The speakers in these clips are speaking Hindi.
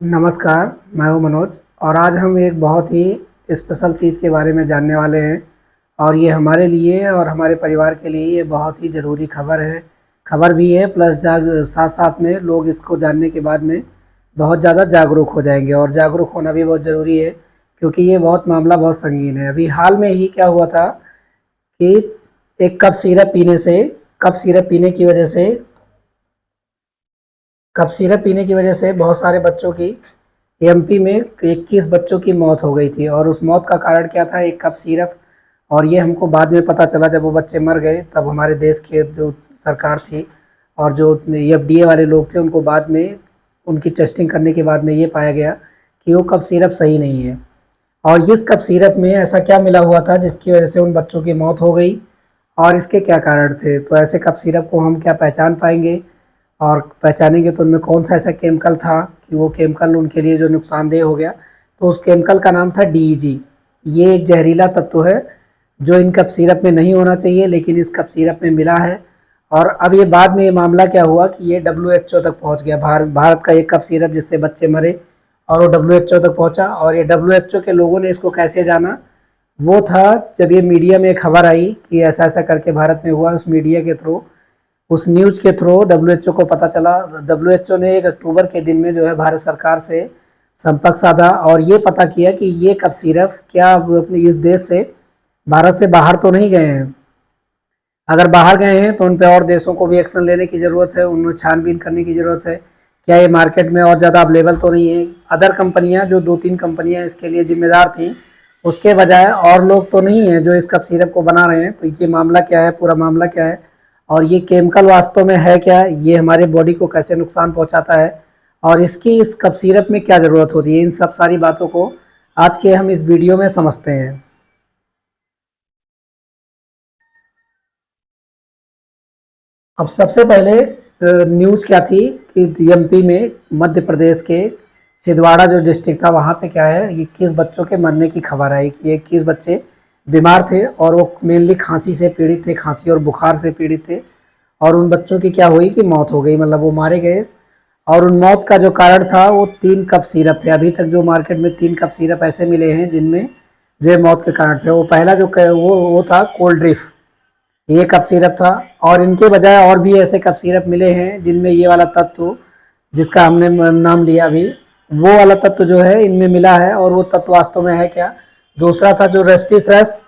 नमस्कार, मैं हूँ मनोज और आज हम एक बहुत ही स्पेशल चीज़ के बारे में जानने वाले हैं और ये हमारे लिए और हमारे परिवार के लिए ये बहुत ही ज़रूरी खबर है। खबर भी है प्लस साथ-साथ में लोग इसको जानने के बाद में बहुत ज़्यादा जागरूक हो जाएँगे और जागरूक होना भी बहुत ज़रूरी है क्योंकि ये बहुत मामला बहुत संगीन है। अभी हाल में ही क्या हुआ था कि एक कप सिरप पीने की वजह से बहुत सारे बच्चों की एमपी में 21 बच्चों की मौत हो गई थी और उस मौत का कारण क्या था? एक कप सिरप। और ये हमको बाद में पता चला जब वो बच्चे मर गए तब हमारे देश के जो सरकार थी और जो एफडीए वाले लोग थे उनको बाद में उनकी टेस्टिंग करने के बाद में ये पाया गया कि वो कप सिरप सही नहीं है। और इस कप सिरप में ऐसा क्या मिला हुआ था जिसकी वजह से उन बच्चों की मौत हो गई और इसके क्या कारण थे? तो ऐसे कप सिरप को हम क्या पहचान पाएंगे और पहचानेंगे तो उनमें कौन सा ऐसा केमिकल था कि वो केमिकल उनके लिए जो नुकसानदेह हो गया। तो उस केमिकल का नाम था डीईजी। ये एक जहरीला तत्व है जो इन कप सिरप में नहीं होना चाहिए लेकिन इस कप सिरप में मिला है। और अब ये बाद में ये मामला क्या हुआ कि ये डब्ल्यूएचओ तक पहुंच गया। भारत का एक कप सिरप जिससे बच्चे मरे और वो डब्ल्यूएचओ तक पहुंचा और ये डब्ल्यूएचओ के लोगों ने इसको कैसे जाना वो था जब ये मीडिया में खबर आई कि ऐसा ऐसा करके भारत में हुआ। उस न्यूज़ के थ्रू डब्ल्यूएचओ को पता चला। डब्ल्यूएचओ ने 1 अक्टूबर के दिन में जो है भारत सरकार से संपर्क साधा और ये पता किया कि ये कप सिरप क्या अपने इस देश से भारत से बाहर तो नहीं गए हैं। अगर बाहर गए हैं तो उन पे और देशों को भी एक्शन लेने की ज़रूरत है, उनमें छानबीन करने की ज़रूरत है। क्या ये मार्केट में और ज़्यादा अवेलेबल तो नहीं है? अदर कंपनियां जो 2-3 कंपनियां इसके लिए जिम्मेदार थी उसके बजाय और लोग तो नहीं है जो इस कप सिरप को बना रहे हैं। तो ये मामला क्या है, पूरा मामला क्या है और ये केमिकल वास्तव में है क्या, ये हमारे बॉडी को कैसे नुकसान पहुंचाता है और इसकी इस कप सिरप में क्या ज़रूरत होती है, इन सब सारी बातों को आज के हम इस वीडियो में समझते हैं। अब सबसे पहले न्यूज़ क्या थी कि एमपी में मध्य प्रदेश के छिंदवाड़ा जो डिस्ट्रिक्ट था वहाँ पे क्या है 21 बच्चों के मरने की खबर आई कि 21 बच्चे बीमार थे और वो मेनली खांसी से पीड़ित थे, खांसी और बुखार से पीड़ित थे। और उन बच्चों की क्या हुई कि मौत हो गई, मतलब वो मारे गए। और उन मौत का जो कारण था वो 3 कप सिरप थे। अभी तक जो मार्केट में 3 कप सिरप ऐसे मिले हैं जिनमें जो मौत के कारण थे। वो पहला जो वो था कोल्ड ड्रिफ्ट, ये कप सिरप था। और इनके बजाय और भी ऐसे कप सिरप मिले हैं जिनमें ये वाला तत्व जिसका हमने नाम लिया अभी, वो वाला तत्व जो है इनमें मिला है। और वो तत्व वास्तव में है क्या? दूसरा था जो रेस्पी फ्रेश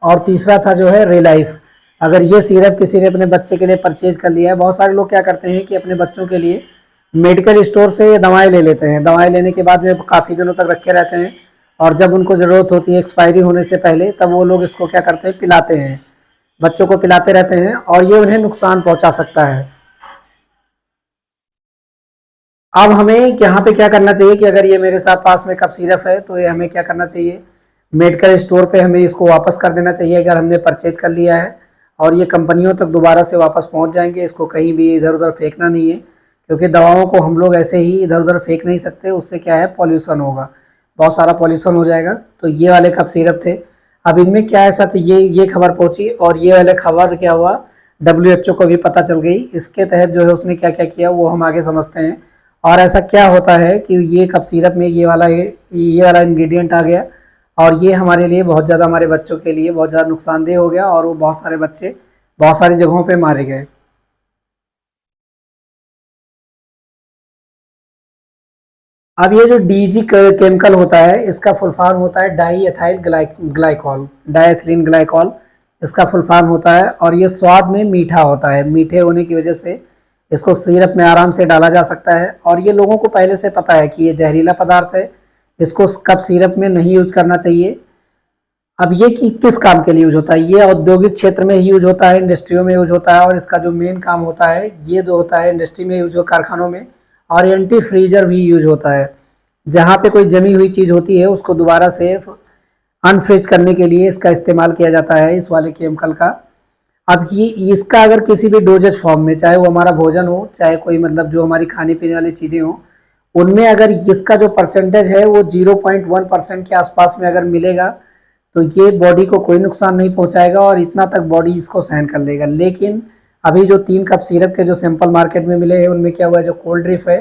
और तीसरा था जो है रिलाइफ। अगर ये सिरप किसी ने अपने बच्चे के लिए परचेज कर लिया है, बहुत सारे लोग क्या करते हैं कि अपने बच्चों के लिए मेडिकल स्टोर से ये दवाएं ले लेते हैं। दवाएं लेने के बाद में काफ़ी दिनों तक रखे रहते हैं और जब उनको ज़रूरत होती है एक्सपायरी होने से पहले तब वो लोग इसको क्या करते हैं, पिलाते हैं, बच्चों को पिलाते रहते हैं और ये उन्हें नुकसान पहुंचा सकता है। अब हमें यहाँ पे क्या करना चाहिए कि अगर ये मेरे साथ पास में कप सिरप है तो ये हमें क्या करना चाहिए, मेडिकल स्टोर पे हमें इसको वापस कर देना चाहिए अगर हमने परचेज कर लिया है। और ये कंपनियों तक दोबारा से वापस पहुँच जाएंगे। इसको कहीं भी इधर उधर फेंकना नहीं है क्योंकि दवाओं को हम लोग ऐसे ही इधर उधर फेंक नहीं सकते, उससे क्या है पॉल्यूशन होगा, बहुत सारा पॉल्यूशन हो जाएगा। तो ये वाले कप सिरप थे। अब इनमें क्या ऐसा था, ये खबर पहुंची और ये वाले खबर क्या हुआ डब्ल्यूएचओ को भी पता चल गई। इसके तहत जो है उसने क्या क्या किया वो हम आगे समझते हैं। और ऐसा क्या होता है कि ये कप सिरप में ये वाला इंग्रेडिएंट आ गया और ये हमारे लिए बहुत ज़्यादा, हमारे बच्चों के लिए बहुत ज़्यादा नुकसानदेह हो गया और वो बहुत सारे बच्चे बहुत सारी जगहों पे मारे गए। अब ये जो डीजी केमिकल होता है इसका फुल फॉर्म होता है di ethyl glycol, diethylene glycol इसका फुल फॉर्म होता है। और ये स्वाद में मीठा होता है, मीठे होने की वजह से इसको सिरप में आराम से डाला जा सकता है। और ये लोगों को पहले से पता है कि ये जहरीला पदार्थ है, इसको कप सिरप में नहीं यूज करना चाहिए। अब ये किस काम के लिए यूज होता है, ये औद्योगिक क्षेत्र में ही यूज होता है, इंडस्ट्रियों में यूज होता है। और इसका जो मेन काम होता है ये जो होता है इंडस्ट्री में यूज हो, कारखानों में। और एंटी फ्रीजर भी यूज होता है, जहाँ पे कोई जमी हुई चीज़ होती है उसको दोबारा से अनफ्रीज करने के लिए इसका इस्तेमाल किया जाता है, इस वाले केमिकल का। अब ये इसका अगर किसी भी डोजेज फॉर्म में, चाहे वो हमारा भोजन हो चाहे कोई मतलब जो हमारी खाने पीने वाली चीज़ें हो, उनमें अगर इसका जो परसेंटेज है वो 0.1% के आसपास में अगर मिलेगा तो ये बॉडी को कोई नुकसान नहीं पहुंचाएगा और इतना तक बॉडी इसको सहन कर लेगा। लेकिन अभी जो 3 कप सिरप के जो सैंपल मार्केट में मिले हैं उनमें क्या हुआ है, जो कोल्ड ड्रिफ्ट है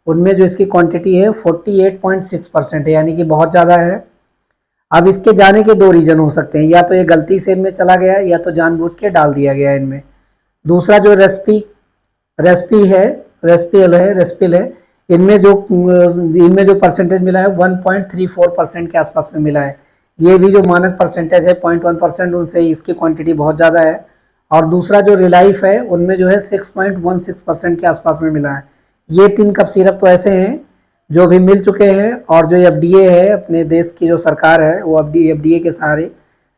उनमें जो इसकी क्वांटिटी है 48.6% है, यानी कि बहुत ज़्यादा है। अब इसके जाने के दो रीज़न हो सकते हैं, या तो ये गलती से इनमें चला गया या तो जानबूझ के डाल दिया गया इनमें। दूसरा जो रेस्पिल है, इनमें जो परसेंटेज मिला है 1.34% के आसपास में मिला है। ये भी जो मानक परसेंटेज है 0.1%, उनसे इसकी क्वांटिटी बहुत ज़्यादा है। और दूसरा जो रिलाइफ है उनमें जो है 6.16% के आसपास में मिला है। ये 3 कप सिरप तो ऐसे हैं जो भी मिल चुके हैं, और जो एफडीए है अपने देश की जो सरकार है वो एफडीए के सहारे,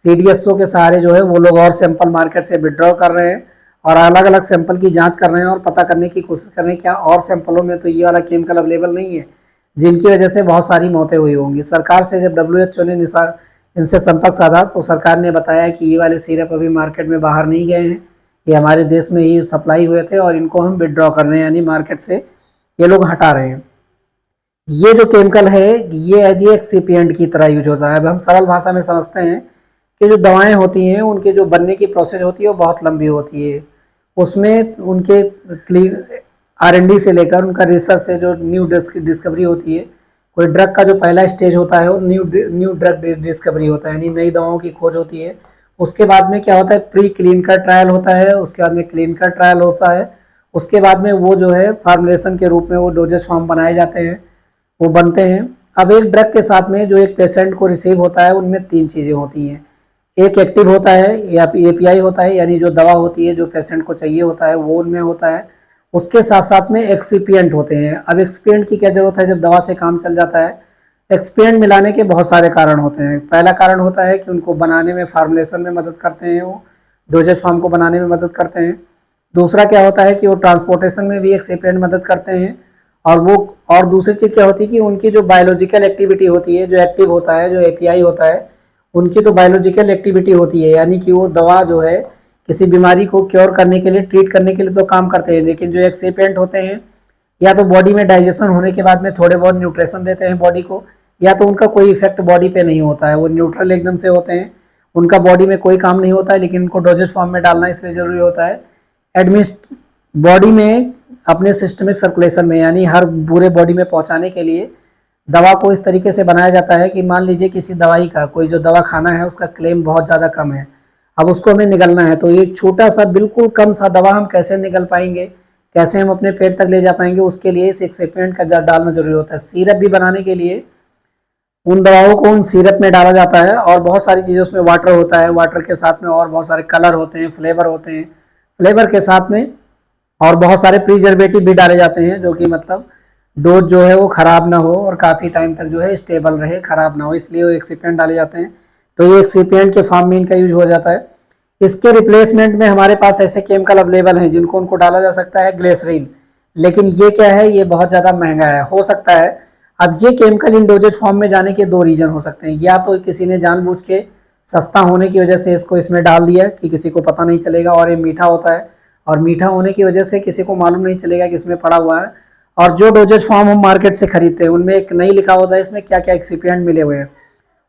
सीडीएसओ के सहारे जो है वो लोग और सैंपल मार्केट से विड्रॉ कर रहे हैं और अलग अलग सैंपल की जांच कर रहे हैं और पता करने की कोशिश कर रहे हैं क्या और सैंपलों में तो ये वाला केमिकल अवेलेबल नहीं है जिनकी वजह से बहुत सारी मौतें हुई होंगी। सरकार से जब डब्ल्यूएचओ ने इनसे संपर्क साधा तो सरकार ने बताया कि ये वाले सिरप अभी मार्केट में बाहर नहीं गए हैं, ये हमारे देश में ही सप्लाई हुए थे और इनको हम विड्रॉ कर रहे हैं, यानी मार्केट से ये लोग हटा रहे हैं। ये जो केमिकल है ये एज ए एक्सिपिएंट की तरह यूज होता है। अब हम सरल भाषा में समझते हैं कि जो दवाएं होती हैं उनके जो बनने की प्रोसेस होती है वो बहुत लंबी होती है। उसमें उनके R&D से लेकर उनका रिसर्च से जो न्यू डिस्कवरी होती है, कोई ड्रग का जो पहला स्टेज होता है वो न्यू ड्रग डिस्कवरी होता है, यानी नई दवाओं की खोज होती है। उसके बाद में क्या होता है, प्री क्लिनिकल ट्रायल होता है, उसके बाद में क्लिनिकल ट्रायल होता है, उसके बाद में वो जो है फार्मुलेशन के रूप में वो डोजेज फॉर्म बनाए जाते हैं, वो बनते हैं। अब एक ड्रग के साथ में जो एक पेशेंट को रिसीव होता है उनमें 3 चीज़ें होती हैं। एक एक्टिव होता है या एपीआई होता है, यानी जो दवा होती है जो पेशेंट को चाहिए होता है वो उनमें होता है। उसके साथ साथ में एक्सिपिएंट होते हैं। अब एक्सपिएंट की क्या जरूरत है जब दवा से काम चल जाता है। एक्सपिएंट मिलाने के बहुत सारे कारण होते हैं। पहला कारण होता है कि उनको बनाने में, फार्मुलेशन में मदद करते हैं, वो डोजेज फॉर्म को बनाने में मदद करते हैं। दूसरा क्या होता है कि वो ट्रांसपोर्टेशन में भी एक्सिपिएंट मदद करते हैं। और दूसरी चीज़ क्या होती है कि उनकी जो बायोलॉजिकल एक्टिविटी होती है, जो एक्टिव होता है, जो एपीआई होता है, उनकी तो बायोलॉजिकल एक्टिविटी होती है, यानी कि वो दवा जो है किसी बीमारी को क्योर करने के लिए, ट्रीट करने के लिए तो काम करते हैं, लेकिन जो एक्सिपिएंट होते हैं या तो बॉडी में डाइजेशन होने के बाद में थोड़े बहुत न्यूट्रिशन देते हैं बॉडी को, या तो उनका कोई इफेक्ट बॉडी पे नहीं होता है, वो न्यूट्रल एकदम से होते हैं, उनका बॉडी में कोई काम नहीं होता है, लेकिन उनको डोजेज फॉर्म में डालना इसलिए ज़रूरी होता है बॉडी में, अपने सिस्टमिक सर्कुलेशन में, यानी हर पूरे बॉडी में पहुंचाने के लिए दवा को इस तरीके से बनाया जाता है कि मान लीजिए किसी दवाई का, कोई जो दवा खाना है उसका क्लेम बहुत ज़्यादा कम है, अब उसको हमें निगलना है, तो एक छोटा सा बिल्कुल कम सा दवा हम कैसे निगल पाएंगे, कैसे हम अपने पेट तक ले जा पाएंगे, उसके लिए इस एक्सिपिएंट का डालना जरूरी होता है। सिरप भी बनाने के लिए उन दवाओं को उन सिरप में डाला जाता है और बहुत सारी चीज़ें उसमें, वाटर होता है, वाटर के साथ में और बहुत सारे कलर होते हैं, फ्लेवर होते हैं, फ्लेवर के साथ में और बहुत सारे प्रिजर्वेटिव भी डाले जाते हैं, जो कि मतलब डोज जो है वो ख़राब ना हो और काफ़ी टाइम तक जो है स्टेबल रहे, ख़राब ना हो, इसलिए वो एक्सिपिएंट डाले जाते हैं। तो ये एक्सिपिएंट के फॉर्म में इनका यूज हो जाता है। इसके रिप्लेसमेंट में हमारे पास ऐसे केमिकल अवेलेबल हैं जिनको उनको डाला जा सकता है, ग्लिसरीन, लेकिन ये क्या है, ये बहुत ज़्यादा महंगा है। हो सकता है अब ये केमिकल इन डोजेज फॉर्म में जाने के 2 रीज़न हो सकते हैं, या तो किसी ने जानबूझ के सस्ता होने की वजह से इसको इसमें डाल दिया कि किसी को पता नहीं चलेगा, और ये मीठा होता है और मीठा होने की वजह से किसी को मालूम नहीं चलेगा कि इसमें पड़ा हुआ है। और जो डोजेज फॉर्म हम मार्केट से खरीदते हैं उनमें एक नहीं लिखा होता है इसमें क्या क्या एक्सिपिएंट मिले हुए हैं,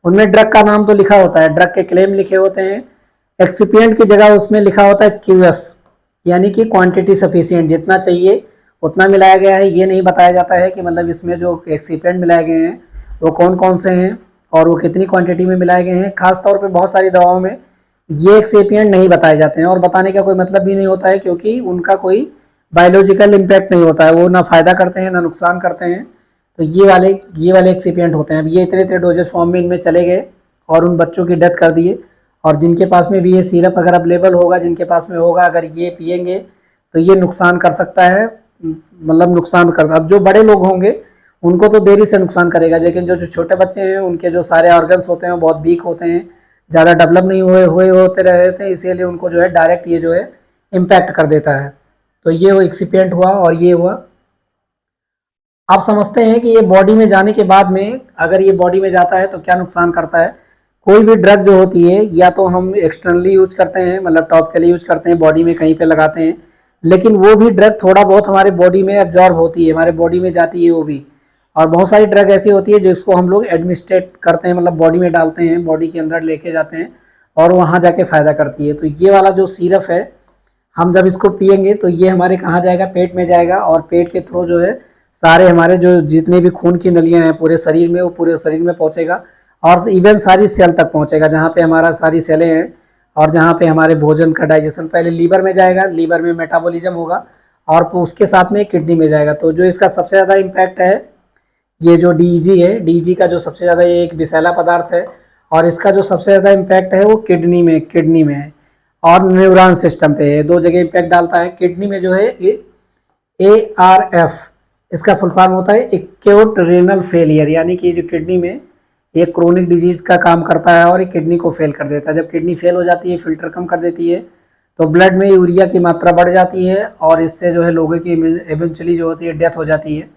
उनमें ड्रग का नाम तो लिखा होता है, ड्रग के क्लेम लिखे होते हैं, एक्सिपिएंट की जगह उसमें लिखा होता है क्यूएस, यानी कि क्वांटिटी सफिशिएंट, जितना चाहिए उतना मिलाया गया है। ये नहीं बताया जाता है कि मतलब इसमें जो एक्सिपिएंट मिलाए गए हैं वो कौन कौन से हैं और वो कितनी क्वांटिटी में मिलाए गए हैं। खास तौर पे बहुत सारी दवाओं में ये एक्सिपिएंट नहीं बताए जाते हैं, और बताने का कोई मतलब भी नहीं होता है क्योंकि उनका कोई बायोलॉजिकल इम्पैक्ट नहीं होता है, वो ना फ़ायदा करते हैं ना नुकसान करते हैं। तो ये वाले एक्सिपिएंट होते हैं। अब ये इतने इतने डोजेज फॉर्म में इनमें चले गए और उन बच्चों की डेथ कर दिए, और जिनके पास में भी ये सिरप अगर अवेलेबल होगा, जिनके पास में होगा, अगर ये पिएंगे तो ये नुकसान कर सकता है, मतलब नुकसान कर, अब जो बड़े लोग होंगे उनको तो देरी से नुकसान करेगा, लेकिन जो जो छोटे बच्चे हैं उनके जो सारे ऑर्गन्स होते हैं वो बहुत वीक होते हैं, ज़्यादा डेवलप नहीं हुए होते रहे थे, इसीलिए उनको जो है डायरेक्ट ये जो है इम्पैक्ट कर देता है। तो ये वो एक्सिपिएंट हुआ और ये हुआ। आप समझते हैं कि ये बॉडी में जाने के बाद में, अगर ये बॉडी में जाता है तो क्या नुकसान करता है। कोई भी ड्रग जो होती है या तो हम एक्सटर्नली यूज करते हैं, मतलब टॉप के लिए यूज करते हैं, बॉडी में कहीं पे लगाते हैं, लेकिन वो भी ड्रग थोड़ा बहुत हमारे बॉडी में एब्जॉर्ब होती है, हमारे बॉडी में जाती है वो भी। और बहुत सारी ड्रग ऐसी होती है जिसको हम लोग एडमिनिस्ट्रेट करते हैं, मतलब बॉडी में डालते हैं, बॉडी के अंदर लेके जाते हैं और वहाँ जाके फ़ायदा करती है। तो ये वाला जो सिरप है, हम जब इसको पिएंगे तो ये हमारे कहाँ जाएगा, पेट में जाएगा, और पेट के थ्रू जो है सारे हमारे जो जितने भी खून की नलियां हैं पूरे शरीर में, वो पूरे शरीर में पहुंचेगा और इवन सारी सेल तक पहुंचेगा, जहाँ पे हमारा सारी सेलें हैं और जहाँ पे हमारे भोजन का डाइजेशन पहले लीवर में जाएगा, लीवर में मेटाबॉलिज्म होगा और उसके साथ में किडनी में जाएगा। तो जो इसका सबसे ज़्यादा इम्पैक्ट है ये जो डीईजी है, डीईजी का जो सबसे ज़्यादा ये एक विषैला पदार्थ है और इसका जो सबसे ज़्यादा इम्पैक्ट है वो किडनी में है और न्यूरॉन सिस्टम पे है, दो जगह इम्पैक्ट डालता है। किडनी में जो है ARF, इसका फुल फॉर्म होता है एक्यूट रीनल फेलियर, यानी कि जो किडनी में ये क्रोनिक डिजीज का काम करता है और ये किडनी को फेल कर देता है। जब किडनी फेल हो जाती है, फिल्टर कम कर देती है, तो ब्लड में यूरिया की मात्रा बढ़ जाती है और इससे जो है लोगों की इवेंचुअली जो होती है डेथ हो जाती है।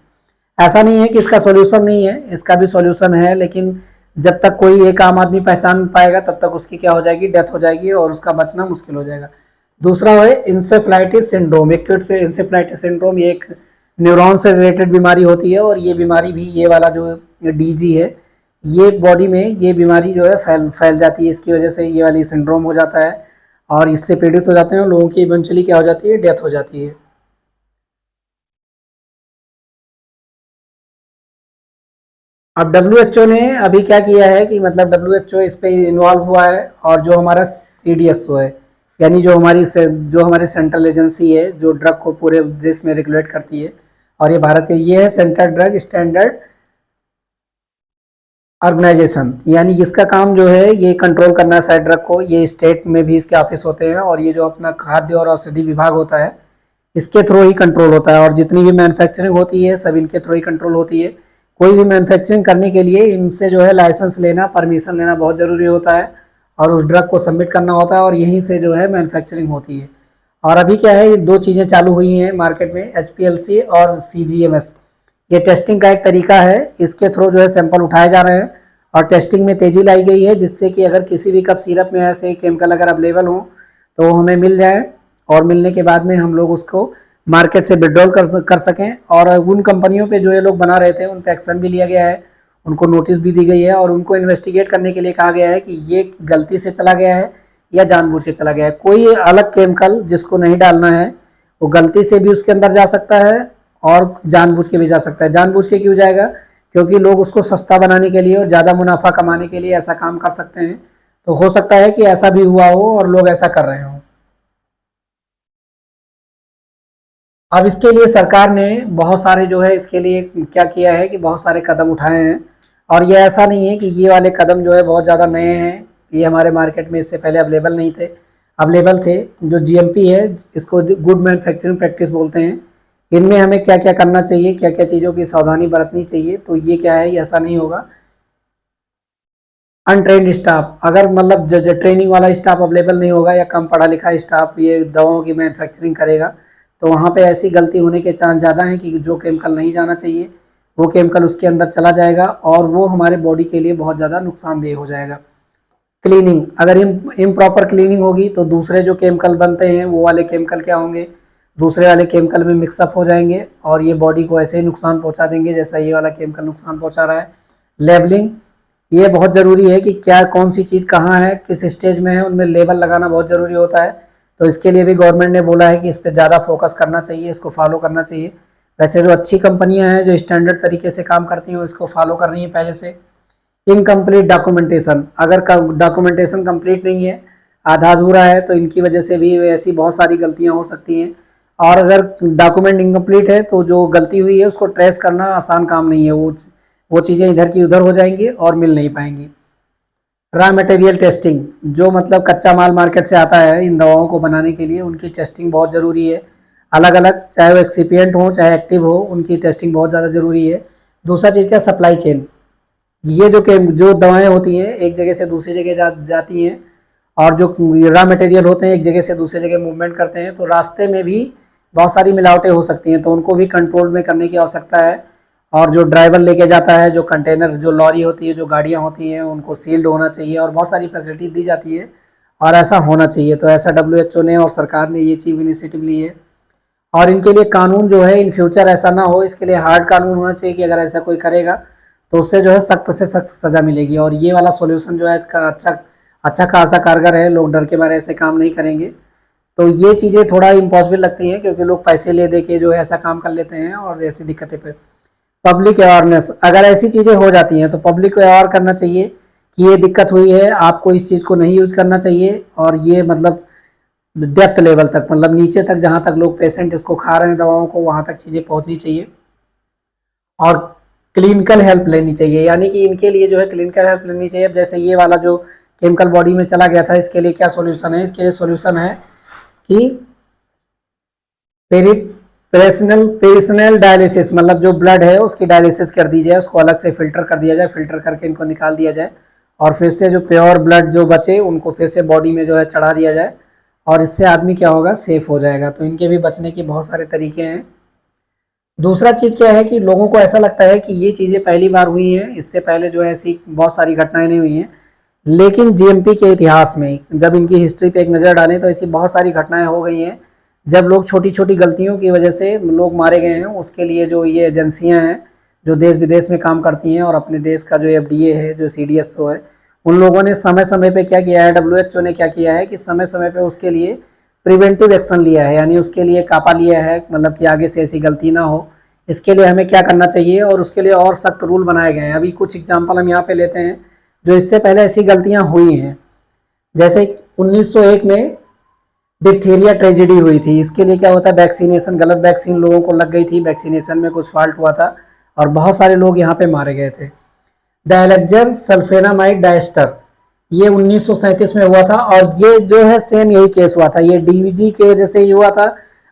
ऐसा नहीं है कि इसका सॉल्यूशन नहीं है, इसका भी सॉल्यूशन है, लेकिन जब तक कोई एक आम आदमी पहचान पाएगा तब तक उसकी क्या हो जाएगी, डेथ हो जाएगी और उसका बचना मुश्किल हो जाएगा। दूसरा है इंसेफ्लाइटिस सिंड्रोम। एक्यूट से इंसेफ्लाइटिस सिंड्रोम ये एक न्यूरॉन से रिलेटेड बीमारी होती है और ये बीमारी भी ये वाला जो डीजी है ये बॉडी में ये बीमारी जो है फैल जाती है, इसकी वजह से ये वाली सिंड्रोम हो जाता है और इससे पीड़ित हो जाते हैं लोगों की इवेंचुअली क्या हो जाती है, डेथ हो जाती है। अब डब्ल्यू ने अभी क्या किया है कि मतलब डब्ल्यू इस पे इन्वॉल्व हुआ है और जो हमारा CDSO है, यानी जो हमारी सेंट्रल एजेंसी है जो ड्रग को पूरे देश में रेगुलेट करती है और ये भारत के ये है सेंट्रल ड्रग स्टैंडर्ड ऑर्गेनाइजेशन, यानी इसका काम जो है ये कंट्रोल करना है साइड ड्रग को। ये स्टेट में भी इसके ऑफिस होते हैं और ये जो अपना खाद्य और औषधि विभाग होता है इसके थ्रू ही कंट्रोल होता है और जितनी भी मैन्युफैक्चरिंग होती है सब इनके थ्रू ही कंट्रोल होती है। कोई भी मैन्युफैक्चरिंग करने के लिए इनसे जो है लाइसेंस लेना, परमिशन लेना बहुत ज़रूरी होता है और उस ड्रग को सबमिट करना होता है और यहीं से जो है मैन्युफैक्चरिंग होती है। और अभी क्या है, ये दो चीज़ें चालू हुई हैं मार्केट में, HPLC और CGMS। ये टेस्टिंग का एक तरीका है, इसके थ्रू जो है सैंपल उठाए जा रहे हैं और टेस्टिंग में तेज़ी लाई गई है जिससे कि अगर किसी भी कप सिरप में ऐसे केमिकल अगर अवेलेबल हो तो हमें मिल जाए और मिलने के बाद में हम लोग उसको मार्केट से विड्रॉल कर सकें। और उन कंपनियों पे जो ये लोग बना रहे थे उन पे एक्शन भी लिया गया है, उनको नोटिस भी दी गई है और उनको इन्वेस्टिगेट करने के लिए कहा गया है कि ये गलती से चला गया है या जानबूझ के चला गया है। कोई अलग केमिकल जिसको नहीं डालना है वो गलती से भी उसके अंदर जा सकता है और जानबूझ के भी जा सकता है। जानबूझ के क्यों जाएगा, क्योंकि लोग उसको सस्ता बनाने के लिए और ज़्यादा मुनाफा कमाने के लिए ऐसा काम कर सकते हैं। तो हो सकता है कि ऐसा भी हुआ हो और लोग ऐसा कर रहे हों। अब इसके लिए सरकार ने बहुत सारे जो है इसके लिए क्या किया है कि बहुत सारे कदम उठाए हैं और ये ऐसा नहीं है कि ये वाले कदम जो है बहुत ज़्यादा नए हैं, ये हमारे मार्केट में इससे पहले अवेलेबल नहीं थे, अवेलेबल थे। जो GMP है इसको गुड मैन्युफैक्चरिंग प्रैक्टिस बोलते हैं, इनमें हमें क्या क्या करना चाहिए, क्या क्या चीज़ों की सावधानी बरतनी चाहिए। तो ये क्या है, ये ऐसा नहीं होगा। अनट्रेंड स्टाफ, अगर मतलब जो ट्रेनिंग वाला स्टाफ अवेलेबल नहीं होगा या कम पढ़ा लिखा स्टाफ ये दवाओं की मैन्युफैक्चरिंग करेगा तो वहाँ पे ऐसी गलती होने के चांस ज़्यादा हैं कि जो केमिकल नहीं जाना चाहिए वो केमिकल उसके अंदर चला जाएगा और वो हमारे बॉडी के लिए बहुत ज़्यादा नुकसानदेह हो जाएगा। क्लीनिंग, अगर इम्प्रॉपर क्लीनिंग होगी तो दूसरे जो केमिकल बनते हैं वो वाले केमिकल क्या होंगे, दूसरे वाले केमिकल में मिक्सअप हो जाएंगे और ये बॉडी को ऐसे ही नुकसान पहुंचा देंगे जैसा ये वाला केमिकल नुकसान पहुंचा रहा है। लेबलिंग, ये बहुत ज़रूरी है कि क्या कौन सी चीज़ कहाँ है, किस स्टेज में है, उनमें लेबल लगाना बहुत ज़रूरी होता है। तो इसके लिए भी गवर्नमेंट ने बोला है कि इस पर ज़्यादा फोकस करना चाहिए, इसको फॉलो करना चाहिए। वैसे जो अच्छी कंपनियां हैं जो स्टैंडर्ड तरीके से काम करती हैं इसको फॉलो कर रही हैं पहले से। इनकम्प्लीट डॉक्यूमेंटेशन, अगर डॉक्यूमेंटेशन कंप्लीट नहीं है, आधा अधूरा है, तो इनकी वजह से भी ऐसी बहुत सारी गलतियां हो सकती हैं। और अगर डॉक्यूमेंट इनकम्प्लीट है तो जो गलती हुई है उसको ट्रेस करना आसान काम नहीं है, वो चीज़ें इधर की उधर हो जाएंगी और मिल नहीं पाएंगी। रॉ मटेरियल टेस्टिंग, जो मतलब कच्चा माल मार्केट से आता है इन दवाओं को बनाने के लिए उनकी टेस्टिंग बहुत ज़रूरी है। अलग अलग, चाहे वो एक्सिपिएंट हो चाहे एक्टिव हो, उनकी टेस्टिंग बहुत ज़्यादा ज़रूरी है। दूसरा चीज़ क्या, सप्लाई चेन, ये जो दवाएं होती हैं एक जगह से दूसरी जगह जाती हैं और जो रॉ मटेरियल होते हैं एक जगह से दूसरी जगह मूवमेंट करते हैं, तो रास्ते में भी बहुत सारी मिलावटें हो सकती हैं, तो उनको भी कंट्रोल में करने की आवश्यकता है। और जो ड्राइवर लेके जाता है, जो कंटेनर, जो लॉरी होती है, जो गाड़ियाँ होती हैं, उनको सील्ड होना चाहिए और बहुत सारी फैसिलिटी दी जाती है और ऐसा होना चाहिए। तो ऐसा WHO ने और सरकार ने ये चीज़ इनिशिएटिव ली है और इनके लिए कानून जो है इन फ्यूचर ऐसा ना हो, इसके लिए हार्ड कानून होना चाहिए कि अगर ऐसा कोई करेगा तो उससे जो है सख्त से सख्त सज़ा मिलेगी। और ये वाला सॉल्यूशन जो है अच्छा खासा कारगर है, लोग डर के मारे ऐसे काम नहीं करेंगे। तो ये चीज़ें थोड़ा इम्पॉसिबल लगती हैं क्योंकि लोग पैसे ले दे के जो है ऐसा काम कर लेते हैं और ऐसी दिक्कतें पब्लिक अवेयरनेस, अगर ऐसी चीज़ें हो जाती हैं तो पब्लिक को अवेयर करना चाहिए कि ये दिक्कत हुई है, आपको इस चीज़ को नहीं यूज करना चाहिए। और ये मतलब डेप्थ लेवल तक, मतलब नीचे तक, जहाँ तक लोग पेशेंट इसको खा रहे हैं दवाओं को, वहाँ तक चीज़ें पहुँचनी चाहिए। और क्लिनिकल हेल्प लेनी चाहिए, यानी कि इनके लिए जो है क्लिनिकल हेल्प लेनी चाहिए। अब जैसे ये वाला जो केमिकल बॉडी में चला गया था, इसके लिए क्या सॉल्यूशन है? इसके लिए सॉल्यूशन है कि पेरिसनल डायलिसिस, मतलब जो ब्लड है उसकी डायलिसिस कर दी जाए, उसको अलग से फिल्टर कर दिया जाए, फिल्टर करके इनको निकाल दिया जाए और फिर से जो प्योर ब्लड जो बचे उनको फिर से बॉडी में जो है चढ़ा दिया जाए, और इससे आदमी क्या होगा, सेफ हो जाएगा। तो इनके भी बचने के बहुत सारे तरीके हैं। दूसरा चीज़ क्या है कि लोगों को ऐसा लगता है कि ये चीज़ें पहली बार हुई हैं, इससे पहले जो है ऐसी बहुत सारी घटनाएं नहीं हुई हैं। लेकिन जीएमपी के इतिहास में जब इनकी हिस्ट्री पे एक नज़र डालें तो ऐसी बहुत सारी घटनाएं हो गई हैं जब लोग छोटी छोटी गलतियों की वजह से लोग मारे गए हैं। उसके लिए जो ये एजेंसियां हैं जो देश विदेश में काम करती हैं, और अपने देश का जो एफडीए है, जो सीडीएसओ है, उन लोगों ने समय समय पे क्या किया है, डब्ल्यूएचओ ने क्या किया है कि समय समय पे उसके लिए प्रिवेंटिव एक्शन लिया है, यानी उसके लिए कापा लिया है, मतलब कि आगे से ऐसी गलती ना हो। इसके लिए हमें क्या करना चाहिए, और उसके लिए और सख्त रूल बनाए गए हैं। अभी कुछ एग्जाम्पल हम यहाँ पे लेते हैं जो इससे पहले ऐसी गलतियां हुई हैं। जैसे 1901 में डिप्थीरिया ट्रेजेडी हुई थी। इसके लिए क्या होता है, वैक्सीनेशन, गलत वैक्सीन लोगों को लग गई थी, वैक्सीनेशन में कुछ फॉल्ट हुआ था और बहुत सारे लोग यहाँ पे मारे गए थे। डायलेक्जर सल्फेनामाइड डायस्टर, ये 1937 में हुआ था, और ये जो है सेम यही केस हुआ था। ये डीईजी की वजह से ही हुआ था,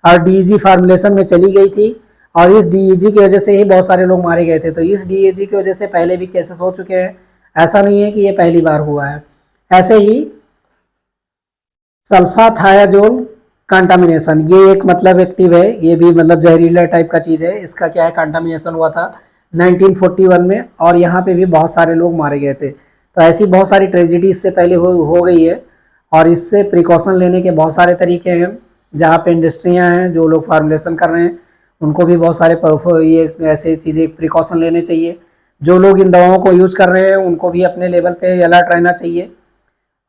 और डीईजी फार्मुलेशन में चली गई थी, और इस डीईजी की वजह से ही बहुत सारे लोग मारे गए थे। तो इस डीईजी की वजह से पहले भी केसेस हो चुके हैं, ऐसा नहीं है कि ये पहली बार हुआ है। ऐसे ही सल्फाथायाजोल कंटामिनेशन, ये एक मतलब एक्टिव है, ये भी मतलब जहरीला टाइप का चीज़ है। इसका क्या है, कंटामिनेशन हुआ था 1941 में, और यहाँ पे भी बहुत सारे लोग मारे गए थे। तो ऐसी बहुत सारी ट्रेजिडी इससे पहले हो गई है, और इससे प्रिकॉशन लेने के बहुत सारे तरीके हैं। जहाँ पे इंडस्ट्रियाँ हैं, जो लोग फार्मुलेशन कर रहे हैं, उनको भी बहुत सारे ये ऐसे चीज़ें प्रिकॉशन लेने चाहिए। जो लोग इन दवाओं को यूज कर रहे हैं उनको भी अपने लेवल पे अलर्ट रहना चाहिए।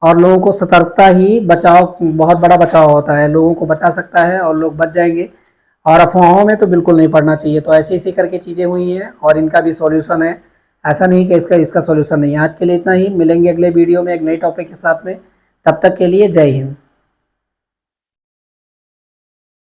और लोगों को सतर्कता ही बचाव, बहुत बड़ा बचाव होता है, लोगों को बचा सकता है और लोग बच जाएंगे। और अफवाहों में तो बिल्कुल नहीं पड़ना चाहिए। तो ऐसी ऐसी करके चीज़ें हुई हैं और इनका भी सॉल्यूशन है, ऐसा नहीं कि इसका सॉल्यूशन नहीं है। आज के लिए इतना ही, मिलेंगे अगले वीडियो में एक नए टॉपिक के साथ में। तब तक के लिए जय हिंद।